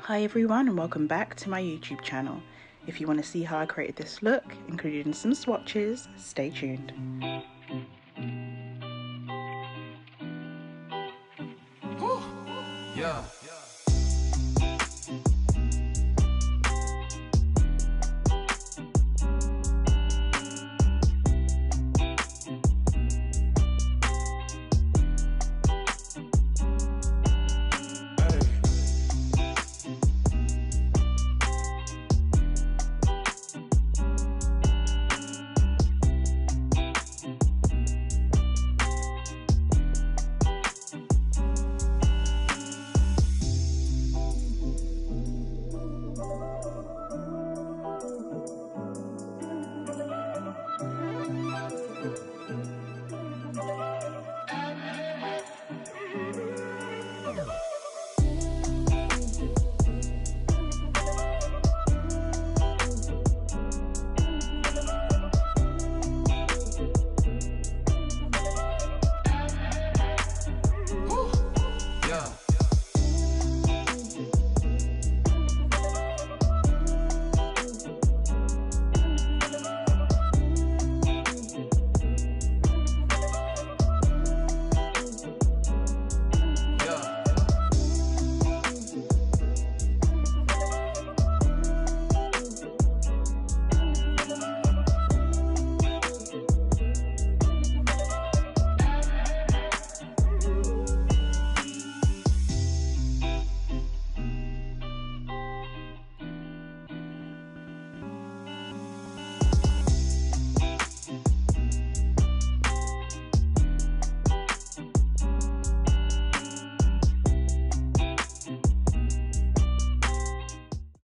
Hi everyone and welcome back to my YouTube channel. If you want to see how I created this look, including some swatches, stay tuned. Yeah.